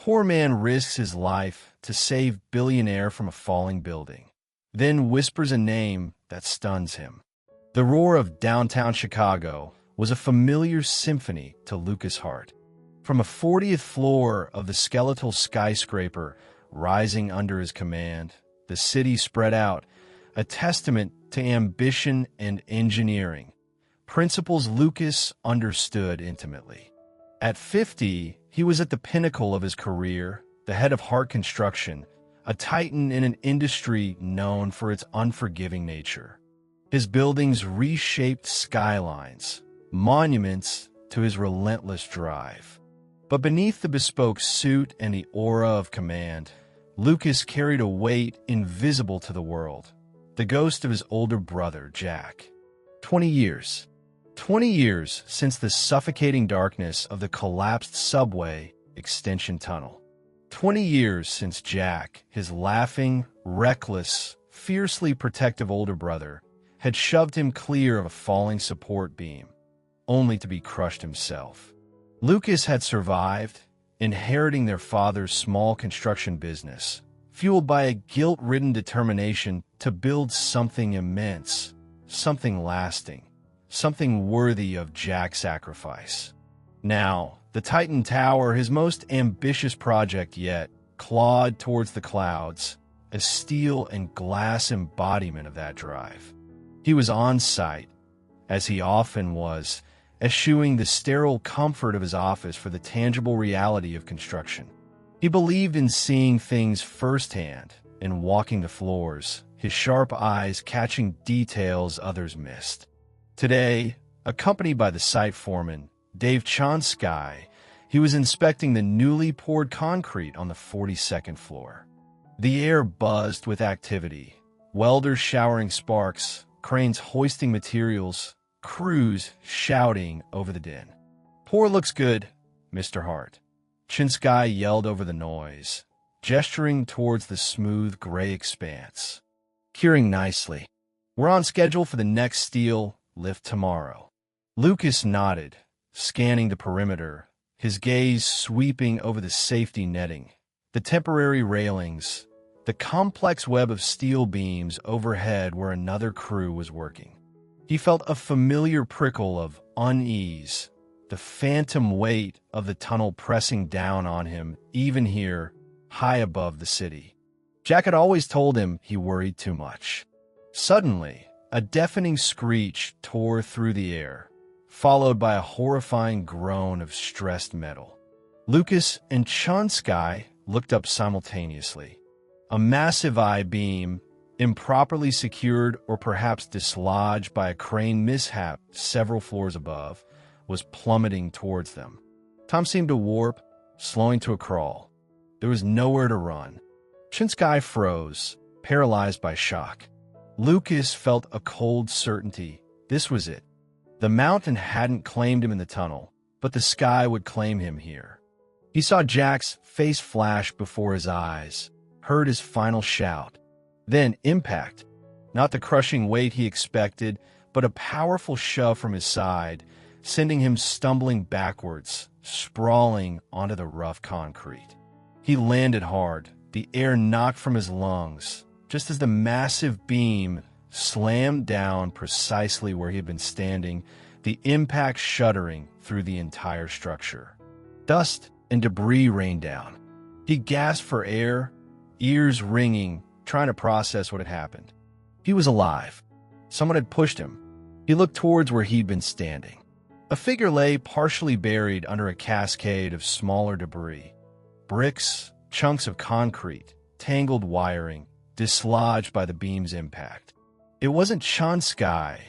poor man risks his life to save Billionaire from a falling building, then whispers a name that stuns him. The roar of downtown Chicago was a familiar symphony to Lucas' heart. From a 40th floor of the skeletal skyscraper rising under his command, the city spread out, a testament to ambition and engineering, principles Lucas understood intimately. At 50, he was at the pinnacle of his career, the head of Hart Construction, a titan in an industry known for its unforgiving nature. His buildings reshaped skylines, monuments to his relentless drive. But beneath the bespoke suit and the aura of command, Lucas carried a weight invisible to the world, the ghost of his older brother, Jack. 20 years. 20 years since the suffocating darkness of the collapsed subway extension tunnel. 20 years since Jack, his laughing, reckless, fiercely protective older brother, had shoved him clear of a falling support beam, only to be crushed himself. Lucas had survived, inheriting their father's small construction business, fueled by a guilt-ridden determination to build something immense, something lasting, something worthy of Jack's sacrifice. Now, the Titan Tower, his most ambitious project yet, clawed towards the clouds, a steel and glass embodiment of that drive. He was on site, as he often was, eschewing the sterile comfort of his office for the tangible reality of construction. He believed in seeing things firsthand and walking the floors, his sharp eyes catching details others missed. Today, accompanied by the site foreman, Dave Chonsky, he was inspecting the newly poured concrete on the 42nd floor. The air buzzed with activity, welders showering sparks, cranes hoisting materials, crews shouting over the din. "Pour looks good, Mr. Hart," Chonsky yelled over the noise, gesturing towards the smooth gray expanse. "Curing nicely. We're on schedule for the next steel lift tomorrow." Lucas nodded, scanning the perimeter, his gaze sweeping over the safety netting, the temporary railings, the complex web of steel beams overhead where another crew was working. He felt a familiar prickle of unease, the phantom weight of the tunnel pressing down on him, even here, high above the city. Jack had always told him he worried too much. Suddenly, a deafening screech tore through the air, followed by a horrifying groan of stressed metal. Lucas and Chonsky looked up simultaneously. A massive I-beam, improperly secured or perhaps dislodged by a crane mishap several floors above, was plummeting towards them. Time seemed to warp, slowing to a crawl. There was nowhere to run. Chonsky froze, paralyzed by shock. Lucas felt a cold certainty. This was it. The mountain hadn't claimed him in the tunnel, but the sky would claim him here. He saw Jack's face flash before his eyes, heard his final shout. Then impact. Not the crushing weight he expected, but a powerful shove from his side, sending him stumbling backwards, sprawling onto the rough concrete. He landed hard, the air knocked from his lungs, just as the massive beam slammed down precisely where he had been standing, the impact shuddering through the entire structure. Dust and debris rained down. He gasped for air, ears ringing, trying to process what had happened. He was alive. Someone had pushed him. He looked towards where he'd been standing. A figure lay partially buried under a cascade of smaller debris. Bricks, chunks of concrete, tangled wiring, dislodged by the beam's impact. It wasn't Chonsky,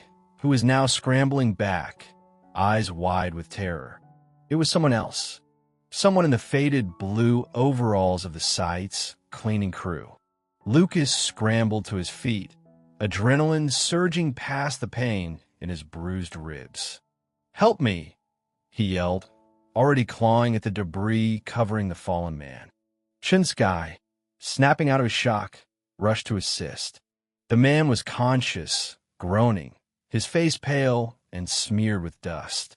who was now scrambling back, eyes wide with terror. It was someone else. Someone in the faded blue overalls of the site's cleaning crew. Lucas scrambled to his feet, adrenaline surging past the pain in his bruised ribs. "Help me!" he yelled, already clawing at the debris covering the fallen man. Chonsky, snapping out of his shock, rushed to assist. The man was conscious, groaning, his face pale and smeared with dust.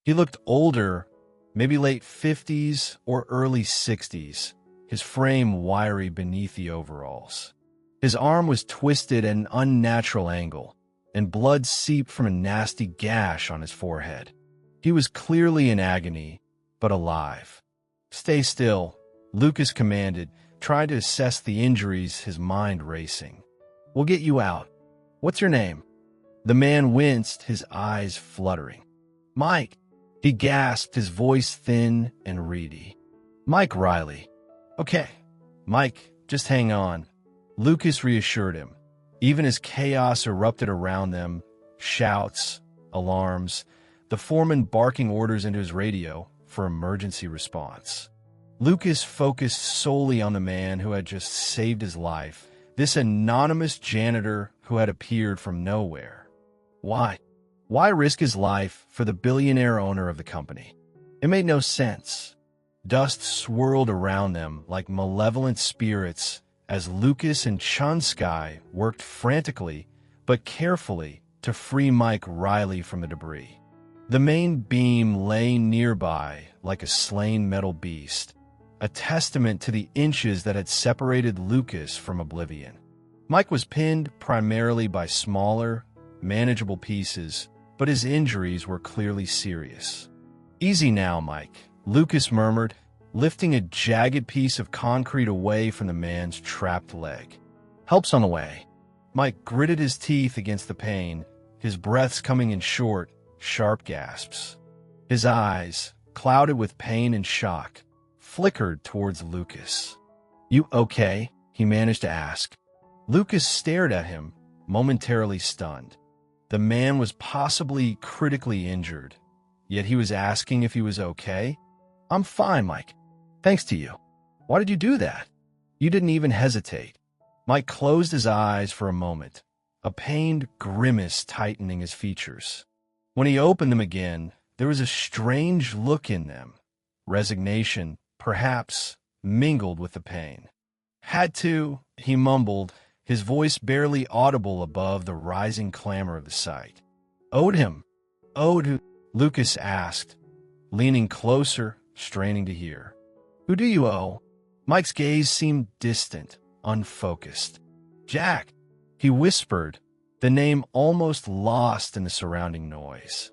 He looked older, maybe late 50s or early 60s, his frame wiry beneath the overalls. His arm was twisted at an unnatural angle, and blood seeped from a nasty gash on his forehead. He was clearly in agony, but alive. "Stay still," Lucas commanded, trying to assess the injuries, his mind racing. "We'll get you out. What's your name?" The man winced, his eyes fluttering. "Mike," he gasped, his voice thin and reedy. "Mike Riley." "Okay, Mike, just hang on," Lucas reassured him. Even as chaos erupted around them, shouts, alarms, the foreman barking orders into his radio for emergency response. Lucas focused solely on the man who had just saved his life, this anonymous janitor who had appeared from nowhere. Why? Why risk his life for the billionaire owner of the company? It made no sense. Dust swirled around them like malevolent spirits as Lucas and Chunsky worked frantically but carefully to free Mike Riley from the debris. The main beam lay nearby like a slain metal beast, a testament to the inches that had separated Lucas from oblivion. Mike was pinned primarily by smaller, manageable pieces, but his injuries were clearly serious. "Easy now, Mike," Lucas murmured, lifting a jagged piece of concrete away from the man's trapped leg. "Help's on the way." Mike gritted his teeth against the pain, his breaths coming in short, sharp gasps. His eyes, clouded with pain and shock, flickered towards Lucas. "You okay?" he managed to ask. Lucas stared at him, momentarily stunned. The man was possibly critically injured, yet he was asking if he was okay. "I'm fine, Mike. Thanks to you." "Why did you do that?" "You didn't even hesitate." Mike closed his eyes for a moment, a pained grimace tightening his features. When he opened them again, there was a strange look in them, resignation, perhaps, mingled with the pain. "Had to," he mumbled, his voice barely audible above the rising clamor of the site. "Owed him." "Owed who?" Lucas asked, leaning closer, straining to hear. "Who do you owe?" Mike's gaze seemed distant, unfocused. "Jack," he whispered, the name almost lost in the surrounding noise.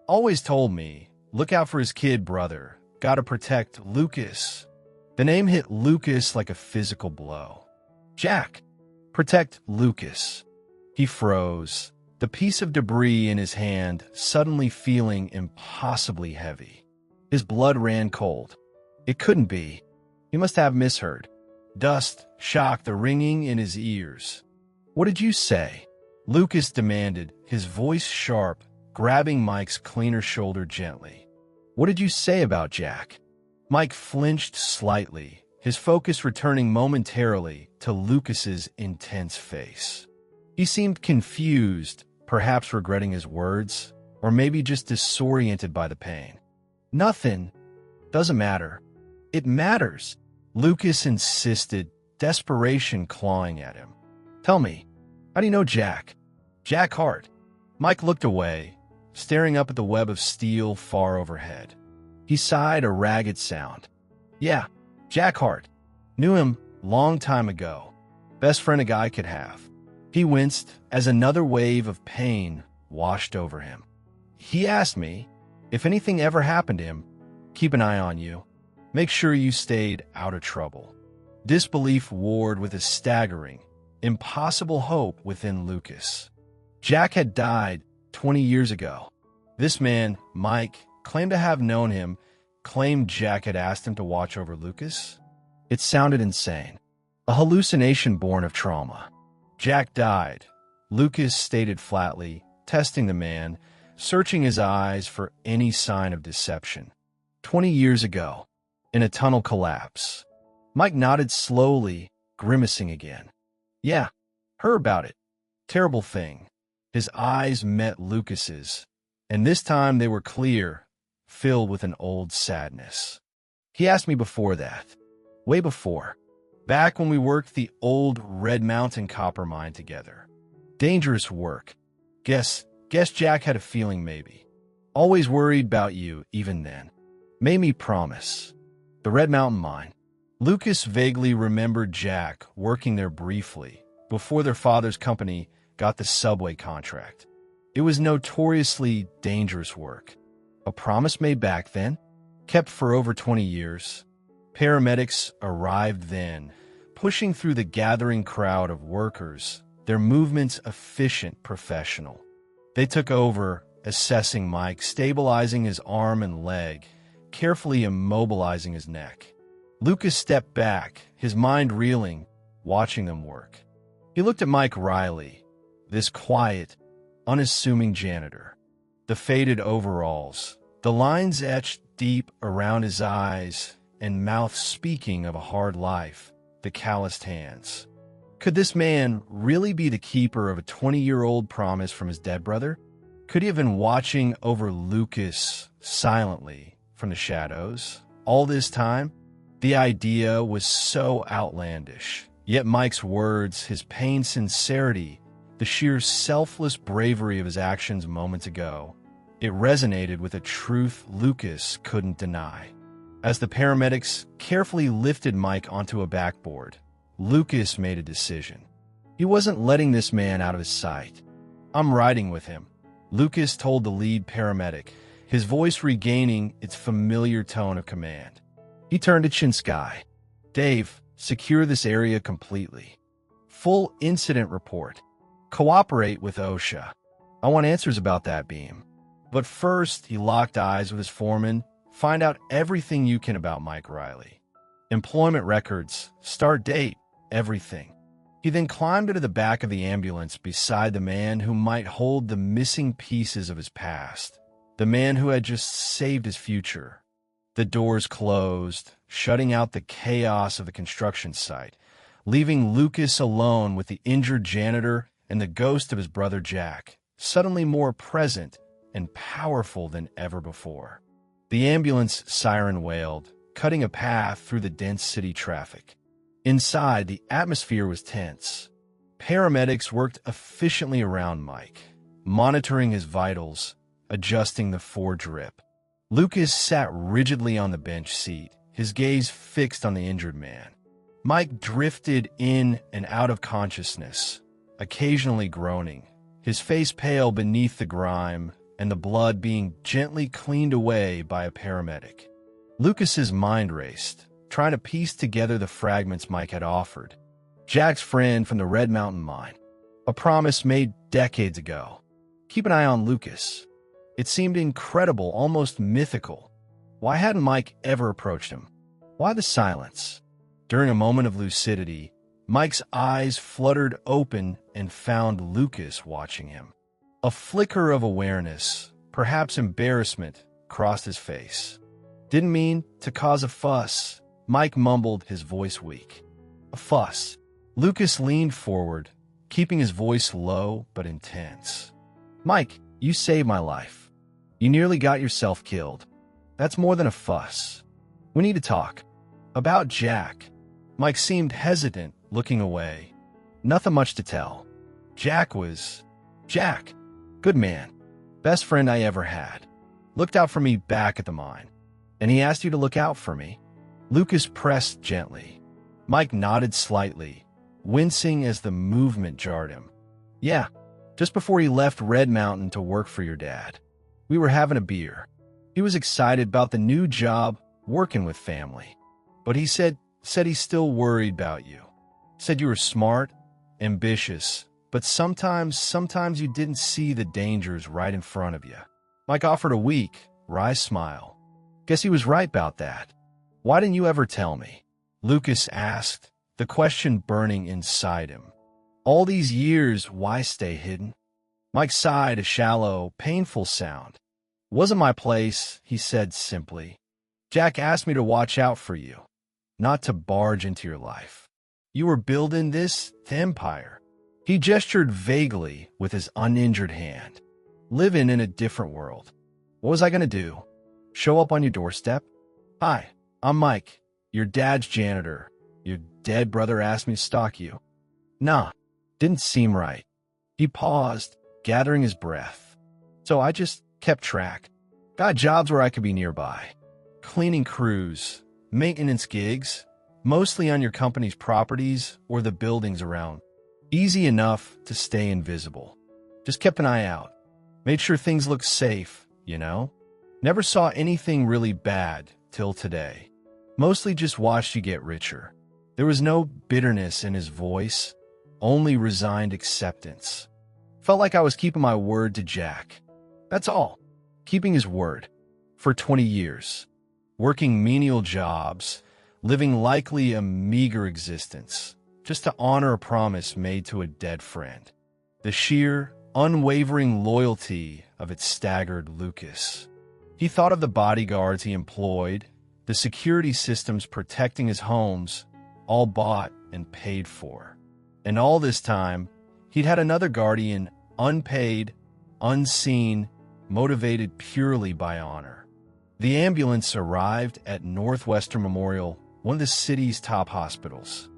"Always told me, look out for his kid, brother. Gotta protect Lucas." The name hit Lucas like a physical blow. "Jack, protect Lucas." He froze, the piece of debris in his hand suddenly feeling impossibly heavy. His blood ran cold. It couldn't be. He must have misheard. Dust shocked the ringing in his ears. "What did you say?" Lucas demanded, his voice sharp, grabbing Mike's cleaner shoulder gently. "What did you say about Jack?" Mike flinched slightly, his focus returning momentarily to Lucas's intense face. He seemed confused, perhaps regretting his words, or maybe just disoriented by the pain. "Nothing. Doesn't matter." "It matters," Lucas insisted, desperation clawing at him. "Tell me, how do you know Jack?" "Jack Hart." Mike looked away, staring up at the web of steel far overhead. He sighed a ragged sound. "Yeah, Jack Hart. Knew him long time ago. Best friend a guy could have." He winced as another wave of pain washed over him. "He asked me, if anything ever happened to him, keep an eye on you. Make sure you stayed out of trouble." Disbelief warred with a staggering, impossible hope within Lucas. Jack had died 20 years ago. This man, Mike, claimed to have known him, claimed Jack had asked him to watch over Lucas. It sounded insane. A hallucination born of trauma. "Jack died," Lucas stated flatly, testing the man, searching his eyes for any sign of deception. 20 years ago, in a tunnel collapse. Mike nodded slowly, grimacing again. "Yeah, heard about it. Terrible thing." His eyes met Lucas's, and this time they were clear, filled with an old sadness. "He asked me before that. Way before. Back when we worked the old Red Mountain copper mine together. Dangerous work. Guess Jack had a feeling maybe. Always worried about you, even then. Mamie Promise. The Red Mountain Mine. Lucas vaguely remembered Jack working there briefly before their father's company got the subway contract. It was notoriously dangerous work. A promise made back then, kept for over 20 years. Paramedics arrived then, pushing through the gathering crowd of workers, their movements efficient, professional. They took over, assessing Mike, stabilizing his arm and leg, carefully immobilizing his neck. Lucas stepped back, his mind reeling, watching them work. He looked at Mike Riley, this quiet, unassuming janitor. The faded overalls, the lines etched deep around his eyes and mouth speaking of a hard life, the calloused hands. Could this man really be the keeper of a 20-year-old promise from his dead brother? Could he have been watching over Lucas silently from the shadows all this time? The idea was so outlandish, yet Mike's words, his pained sincerity, the sheer selfless bravery of his actions moments ago, it resonated with a truth Lucas couldn't deny. As the paramedics carefully lifted Mike onto a backboard, Lucas made a decision. He wasn't letting this man out of his sight. "I'm riding with him," Lucas told the lead paramedic, his voice regaining its familiar tone of command. He turned to Chinsky. "Dave, secure this area completely. Full incident report. Cooperate with OSHA. I want answers about that beam." But first, he locked eyes with his foreman. "Find out everything you can about Mike Riley. Employment records, start date, everything." He then climbed into the back of the ambulance beside the man who might hold the missing pieces of his past, the man who had just saved his future. The doors closed, shutting out the chaos of the construction site, leaving Lucas alone with the injured janitor and the ghost of his brother Jack, suddenly more present and powerful than ever before. The ambulance siren wailed, cutting a path through the dense city traffic. Inside, the atmosphere was tense. Paramedics worked efficiently around Mike, monitoring his vitals, adjusting the drip. Lucas sat rigidly on the bench seat, his gaze fixed on the injured man. Mike drifted in and out of consciousness, occasionally groaning, his face pale beneath the grime and the blood being gently cleaned away by a paramedic. Lucas's mind raced, trying to piece together the fragments Mike had offered. Jack's friend from the Red Mountain Mine, a promise made decades ago. Keep an eye on Lucas. It seemed incredible, almost mythical. Why hadn't Mike ever approached him? Why the silence? During a moment of lucidity, Mike's eyes fluttered open and found Lucas watching him. A flicker of awareness, perhaps embarrassment, crossed his face. "Didn't mean to cause a fuss," Mike mumbled, his voice weak. "A fuss." Lucas leaned forward, keeping his voice low but intense. "Mike, you saved my life. You nearly got yourself killed. That's more than a fuss. We need to talk. About Jack." Mike seemed hesitant, looking away. "Nothing much to tell. Jack. Good man. Best friend I ever had. Looked out for me back at the mine. And he asked you to look out for me." Lucas pressed gently. Mike nodded slightly, wincing as the movement jarred him. "Yeah, just before he left Red Mountain to work for your dad. We were having a beer. He was excited about the new job, working with family. But he said he's still worried about you. Said you were smart, ambitious, but sometimes you didn't see the dangers right in front of you." Mike offered a weak, wry smile. "Guess he was right about that. Why didn't you ever tell me?" Lucas asked, the question burning inside him. "All these years, why stay hidden?" Mike sighed, a shallow, painful sound. "Wasn't my place," he said simply. "Jack asked me to watch out for you, not to barge into your life. You were building this empire." He gestured vaguely with his uninjured hand. "Living in a different world. What was I going to do? Show up on your doorstep? 'Hi, I'm Mike, your dad's janitor. Your dead brother asked me to stalk you.' Nah, didn't seem right." He paused, gathering his breath. "So I just kept track. Got jobs where I could be nearby. cleaning crews, maintenance gigs, mostly on your company's properties or the buildings around. Easy enough to stay invisible. Just kept an eye out. Made sure things looked safe, you know? Never saw anything really bad till today. Mostly just watched you get richer. There was no bitterness in his voice, only resigned acceptance. Felt like I was keeping my word to Jack. That's all. Keeping his word. For 20 years. Working menial jobs, living likely a meager existence, just to honor a promise made to a dead friend. The sheer, unwavering loyalty of its staggered Lucas. He thought of the bodyguards he employed, the security systems protecting his homes, all bought and paid for. And all this time, he'd had another guardian, unpaid, unseen, motivated purely by honor. The ambulance arrived at Northwestern Memorial, one of the city's top hospitals.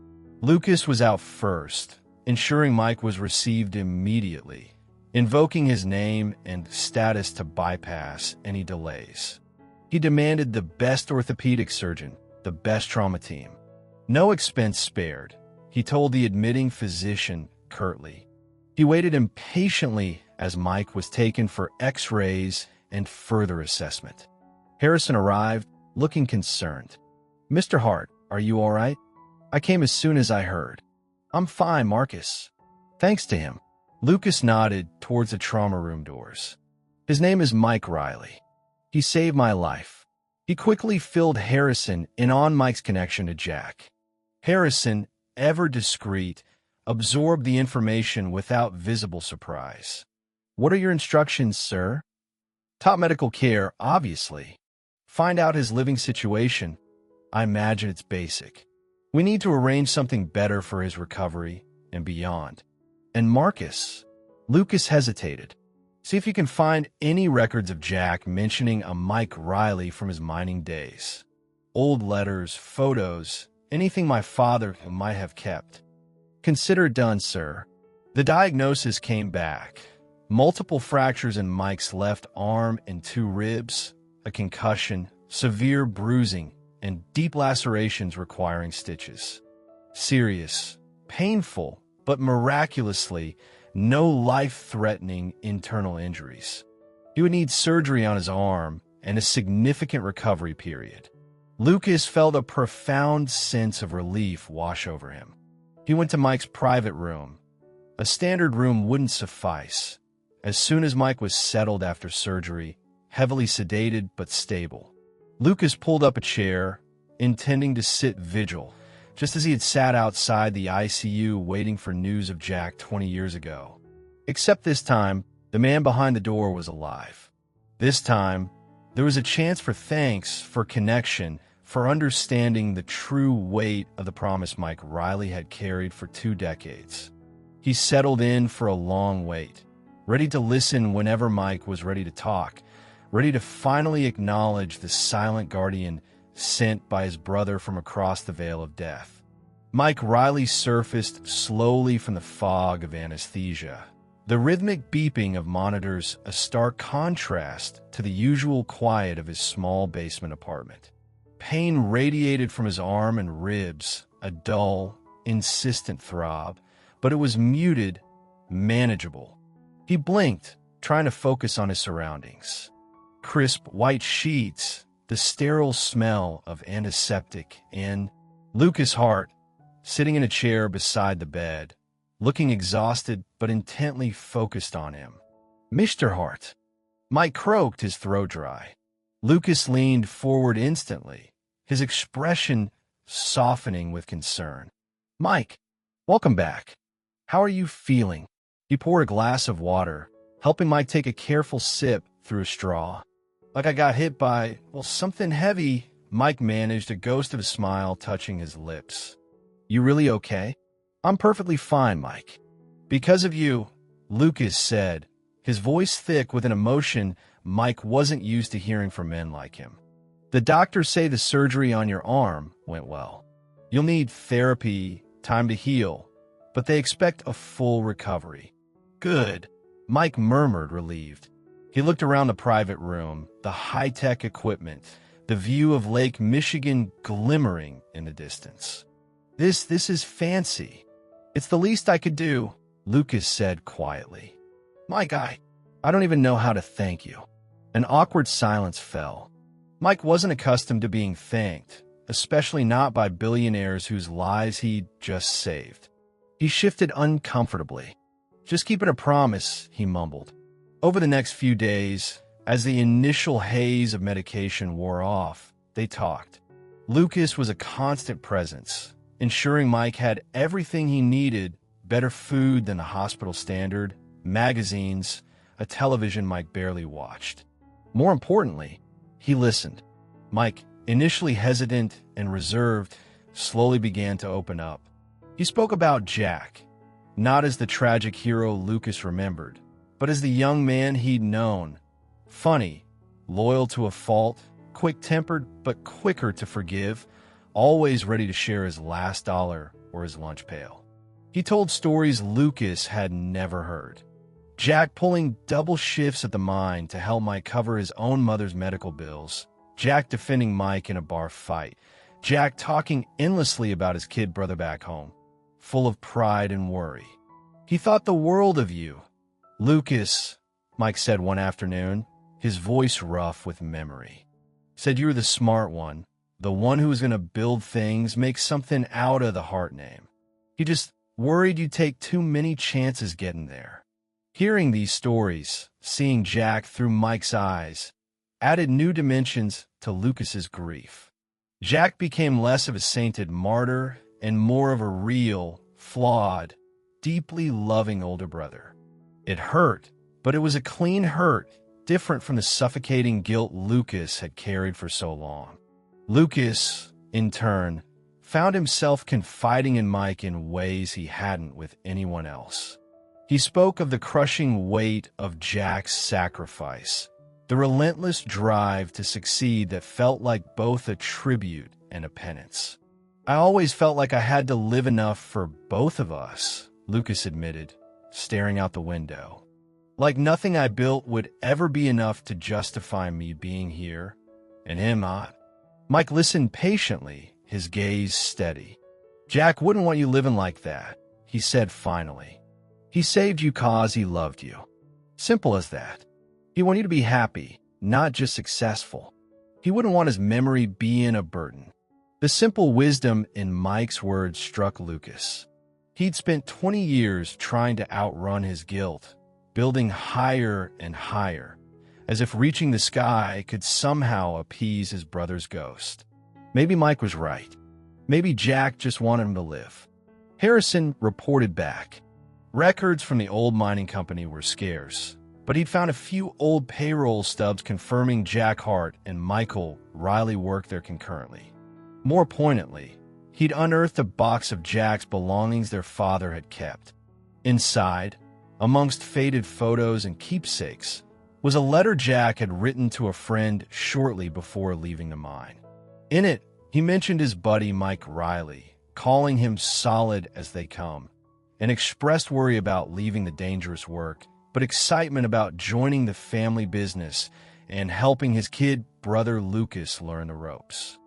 Lucas was out first, ensuring Mike was received immediately, invoking his name and status to bypass any delays. He demanded the best orthopedic surgeon, the best trauma team. No expense spared, he told the admitting physician curtly. He waited impatiently as Mike was taken for x-rays and further assessment. Harrison arrived, looking concerned. "Mr. Hart, are you all right? I came as soon as I heard." "I'm fine, Marcus." Thanks to him. Lucas nodded towards the trauma room doors. "His name is Mike Riley. He saved my life." He quickly filled Harrison in on Mike's connection to Jack. Harrison, ever discreet, absorbed the information without visible surprise. "What are your instructions, sir?" "Top medical care, obviously. Find out his living situation. I imagine it's basic. We need to arrange something better for his recovery and beyond." "And Marcus?" Lucas hesitated. "See if you can find any records of Jack mentioning a Mike Riley from his mining days. Old letters, photos, anything my father might have kept." "Consider it done, sir." The diagnosis came back. Multiple fractures in Mike's left arm and 2 ribs, a concussion, severe bruising, and deep lacerations requiring stitches. Serious, painful, but miraculously, no life-threatening internal injuries. He would need surgery on his arm and a significant recovery period. Lucas felt a profound sense of relief wash over him. He went to Mike's private room. A standard room wouldn't suffice. As soon as Mike was settled after surgery, heavily sedated but stable, Lucas pulled up a chair, intending to sit vigil, just as he had sat outside the ICU waiting for news of Jack 20 years ago. Except this time, the man behind the door was alive. This time, there was a chance for thanks, for connection, for understanding the true weight of the promise Mike Riley had carried for 2 decades. He settled in for a long wait, ready to listen whenever Mike was ready to talk, ready to finally acknowledge the silent guardian sent by his brother from across the veil of death. Mike Riley surfaced slowly from the fog of anesthesia, the rhythmic beeping of monitors a stark contrast to the usual quiet of his small basement apartment. Pain radiated from his arm and ribs, a dull, insistent throb, but it was muted, manageable. He blinked, trying to focus on his surroundings. Crisp white sheets, the sterile smell of antiseptic, and Lucas Hart, sitting in a chair beside the bed, looking exhausted but intently focused on him. "Mr. Hart." Mike croaked, his throat dry. Lucas leaned forward instantly, his expression softening with concern. "Mike, welcome back. How are you feeling?" He poured a glass of water, helping Mike take a careful sip through a straw. "Like I got hit by, something heavy." Mike managed a ghost of a smile touching his lips. "You really okay?" "I'm perfectly fine, Mike." "Because of you," Lucas said, his voice thick with an emotion Mike wasn't used to hearing from men like him. "The doctors say the surgery on your arm went well. You'll need therapy, time to heal, but they expect a full recovery." "Good," Mike murmured, relieved. He looked around the private room, the high-tech equipment, the view of Lake Michigan glimmering in the distance. This is fancy. It's the least I could do, Lucas said quietly. Mike, I don't even know how to thank you. An awkward silence fell. Mike wasn't accustomed to being thanked, especially not by billionaires whose lives he'd just saved. He shifted uncomfortably. Just keeping a promise, he mumbled. Over the next few days, as the initial haze of medication wore off, they talked. Lucas was a constant presence, ensuring Mike had everything he needed: better food than the hospital standard, magazines, a television Mike barely watched. More importantly, he listened. Mike, initially hesitant and reserved, slowly began to open up. He spoke about Jack, not as the tragic hero Lucas remembered, but as the young man he'd known. Funny, loyal to a fault, quick-tempered but quicker to forgive, always ready to share his last dollar or his lunch pail. He told stories Lucas had never heard. Jack pulling double shifts at the mine to help Mike cover his own mother's medical bills. Jack defending Mike in a bar fight. Jack talking endlessly about his kid brother back home, full of pride and worry. He thought the world of you. Lucas, Mike said one afternoon, his voice rough with memory. Said you were the smart one, the one who was going to build things, make something out of the Hart name. He just worried you'd take too many chances getting there. Hearing these stories, seeing Jack through Mike's eyes, added new dimensions to Lucas's grief. Jack became less of a sainted martyr and more of a real, flawed, deeply loving older brother. It hurt, but it was a clean hurt, different from the suffocating guilt Lucas had carried for so long. Lucas, in turn, found himself confiding in Mike in ways he hadn't with anyone else. He spoke of the crushing weight of Jack's sacrifice, the relentless drive to succeed that felt like both a tribute and a penance. I always felt like I had to live enough for both of us, Lucas admitted, staring out the window. Like nothing I built would ever be enough to justify me being here, and him not. Mike listened patiently, his gaze steady. Jack wouldn't want you living like that, he said finally. He saved you 'cause he loved you. Simple as that. He wanted you to be happy, not just successful. He wouldn't want his memory being a burden. The simple wisdom in Mike's words struck Lucas. He'd spent 20 years trying to outrun his guilt, building higher and higher, as if reaching the sky could somehow appease his brother's ghost. Maybe Mike was right. Maybe Jack just wanted him to live. Harrison reported back. Records from the old mining company were scarce, but he'd found a few old payroll stubs confirming Jack Hart and Michael Riley worked there concurrently. More poignantly, he'd unearthed a box of Jack's belongings their father had kept. Inside, amongst faded photos and keepsakes, was a letter Jack had written to a friend shortly before leaving the mine. In it, he mentioned his buddy Mike Riley, calling him solid as they come, and expressed worry about leaving the dangerous work, but excitement about joining the family business and helping his kid brother Lucas learn the ropes.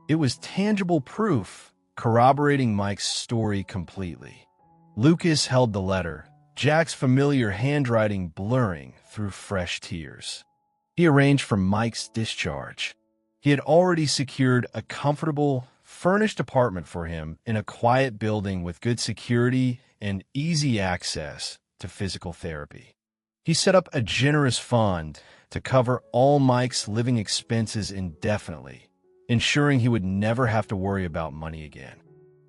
It was tangible proof, corroborating Mike's story completely. Lucas held the letter, Jack's familiar handwriting blurring through fresh tears. He arranged for Mike's discharge. He had already secured a comfortable, furnished apartment for him in a quiet building with good security and easy access to physical therapy. He set up a generous fund to cover all Mike's living expenses indefinitely, ensuring he would never have to worry about money again.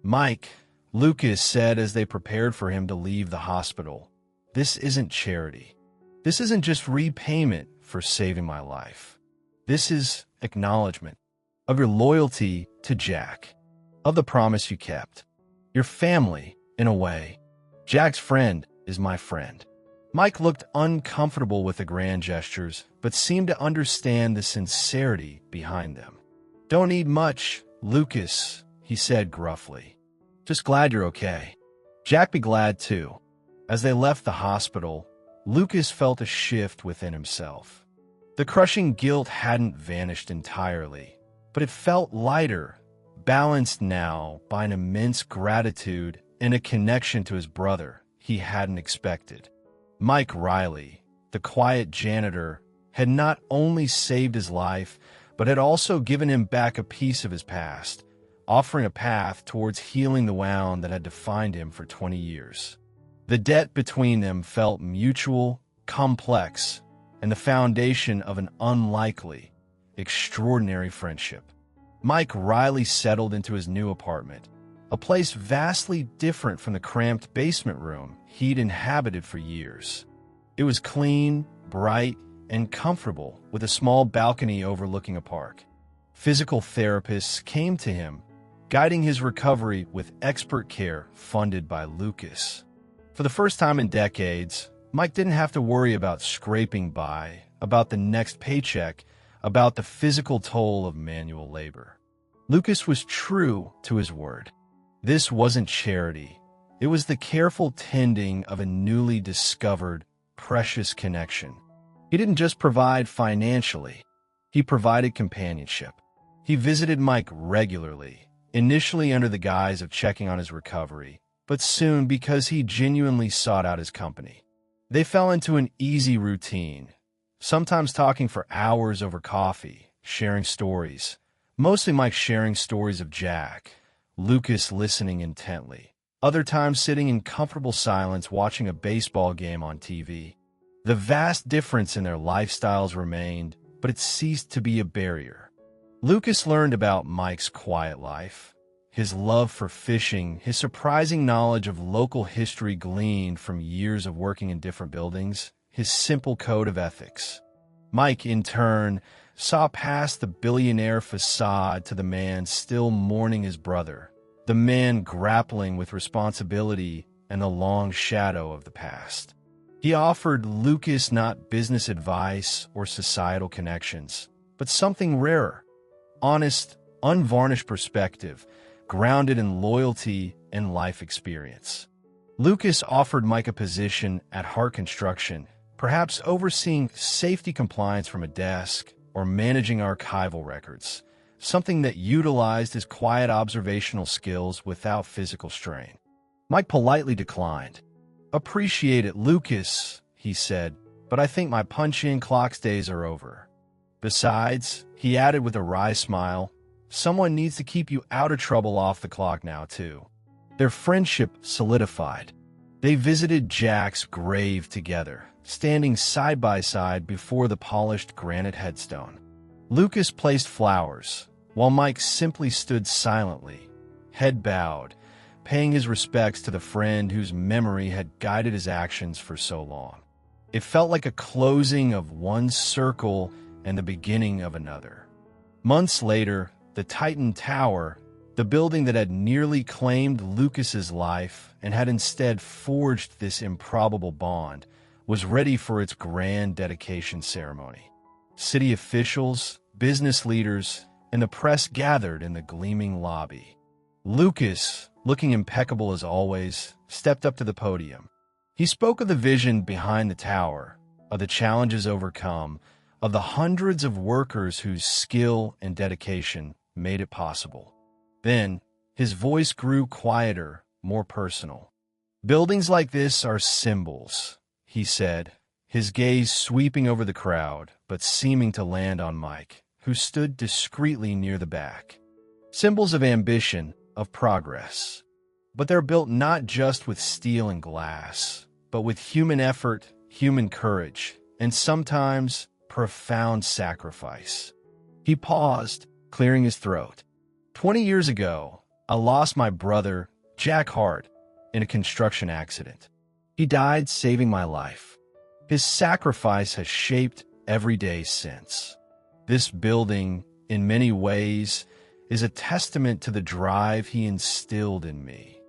Mike, Lucas said as they prepared for him to leave the hospital, "This isn't charity. This isn't just repayment for saving my life. This is acknowledgement of your loyalty to Jack, of the promise you kept. Your family, in a way. Jack's friend is my friend." Mike looked uncomfortable with the grand gestures, but seemed to understand the sincerity behind them. "Don't need much, Lucas," he said gruffly. "Just glad you're okay. Jack be glad too." As they left the hospital, Lucas felt a shift within himself. The crushing guilt hadn't vanished entirely, but it felt lighter, balanced now by an immense gratitude and a connection to his brother he hadn't expected. Mike Riley, the quiet janitor, had not only saved his life, but had also given him back a piece of his past, offering a path towards healing the wound that had defined him for 20 years. The debt between them felt mutual, complex, and the foundation of an unlikely, extraordinary friendship. Mike Riley settled into his new apartment, a place vastly different from the cramped basement room he'd inhabited for years. It was clean, bright, and comfortable, with a small balcony overlooking a park. Physical therapists came to him, guiding his recovery with expert care funded by Lucas. For the first time in decades, Mike didn't have to worry about scraping by, about the next paycheck, about the physical toll of manual labor. Lucas was true to his word. This wasn't charity. It was the careful tending of a newly discovered, precious connection. He didn't just provide financially. He provided companionship. He visited Mike regularly, initially under the guise of checking on his recovery, but soon because he genuinely sought out his company. They fell into an easy routine, sometimes talking for hours over coffee, sharing stories. Mostly Mike sharing stories of Jack, Lucas listening intently. Other times sitting in comfortable silence watching a baseball game on TV. The vast difference in their lifestyles remained, but it ceased to be a barrier. Lucas learned about Mike's quiet life, his love for fishing, his surprising knowledge of local history gleaned from years of working in different buildings, his simple code of ethics. Mike, in turn, saw past the billionaire facade to the man still mourning his brother, the man grappling with responsibility and the long shadow of the past. He offered Lucas not business advice or societal connections, but something rarer, honest, unvarnished perspective, grounded in loyalty and life experience. Lucas offered Mike a position at Hart Construction, perhaps overseeing safety compliance from a desk or managing archival records, something that utilized his quiet observational skills without physical strain. Mike politely declined. "Appreciate it, Lucas," he said, "but I think my punch-in clock's days are over. Besides," he added with a wry smile, "someone needs to keep you out of trouble off the clock now, too." Their friendship solidified. They visited Jack's grave together, standing side by side before the polished granite headstone. Lucas placed flowers, while Mike simply stood silently, head bowed, paying his respects to the friend whose memory had guided his actions for so long. It felt like a closing of one circle and the beginning of another. Months later, the Titan Tower, the building that had nearly claimed Lucas's life and had instead forged this improbable bond, was ready for its grand dedication ceremony. City officials, business leaders, and the press gathered in the gleaming lobby. Lucas, looking impeccable as always, stepped up to the podium. He spoke of the vision behind the tower, of the challenges overcome, of the hundreds of workers whose skill and dedication made it possible. Then, his voice grew quieter, more personal. "Buildings like this are symbols," he said, his gaze sweeping over the crowd, but seeming to land on Mike, who stood discreetly near the back. "Symbols of ambition, of progress. But they're built not just with steel and glass, but with human effort, human courage, and sometimes profound sacrifice." He paused, clearing his throat. 20 years ago, I lost my brother, Jack Hart, in a construction accident. He died saving my life. His sacrifice has shaped every day since. This building, in many ways, is a testament to the drive he instilled in me.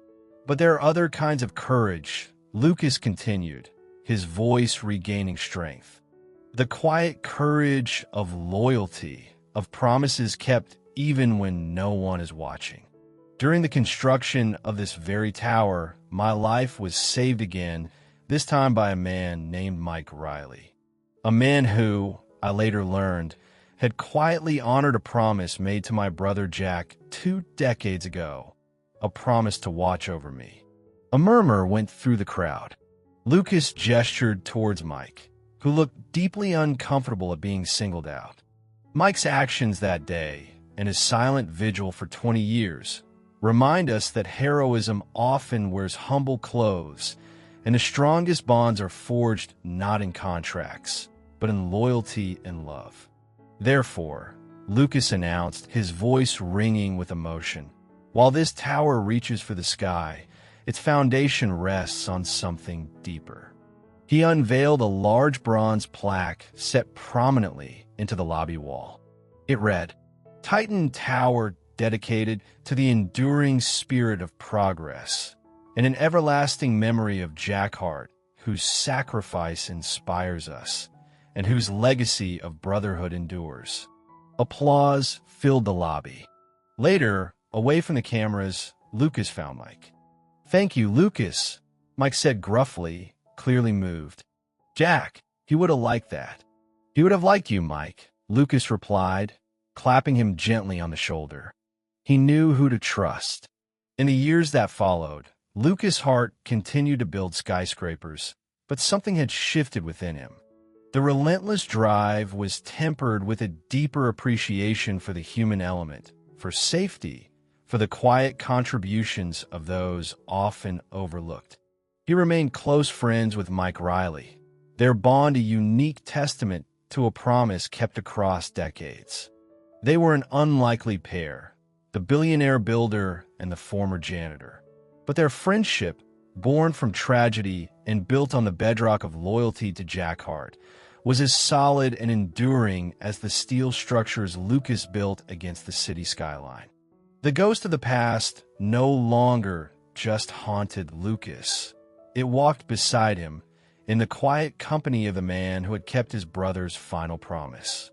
But there are other kinds of courage, Lucas continued, his voice regaining strength. The quiet courage of loyalty, of promises kept even when no one is watching. During the construction of this very tower, my life was saved again, this time by a man named Mike Riley. A man who, I later learned, had quietly honored a promise made to my brother Jack 2 decades ago, a promise to watch over me. A murmur went through the crowd. Lucas gestured towards Mike, who looked deeply uncomfortable at being singled out. Mike's actions that day, and his silent vigil for 20 years, remind us that heroism often wears humble clothes, and the strongest bonds are forged not in contracts, but in loyalty and love. Therefore, Lucas announced, his voice ringing with emotion, "While this tower reaches for the sky, its foundation rests on something deeper." He unveiled a large bronze plaque set prominently into the lobby wall. It read, "Titan Tower dedicated to the enduring spirit of progress, and an everlasting memory of Jack Hart, whose sacrifice inspires us, and whose legacy of brotherhood endures." Applause filled the lobby. Later, away from the cameras, Lucas found Mike. "Thank you, Lucas," Mike said gruffly, clearly moved. "Jack, he would have liked that." "He would have liked you, Mike," Lucas replied, clapping him gently on the shoulder. He knew who to trust. In the years that followed, Lucas Hart continued to build skyscrapers, but something had shifted within him. The relentless drive was tempered with a deeper appreciation for the human element, for safety, for the quiet contributions of those often overlooked. He remained close friends with Mike Riley, their bond a unique testament to a promise kept across decades. They were an unlikely pair, the billionaire builder and the former janitor. But their friendship, born from tragedy and built on the bedrock of loyalty to Jack Hart, was as solid and enduring as the steel structures Lucas built against the city skyline. The ghost of the past no longer just haunted Lucas. It walked beside him in the quiet company of the man who had kept his brother's final promise.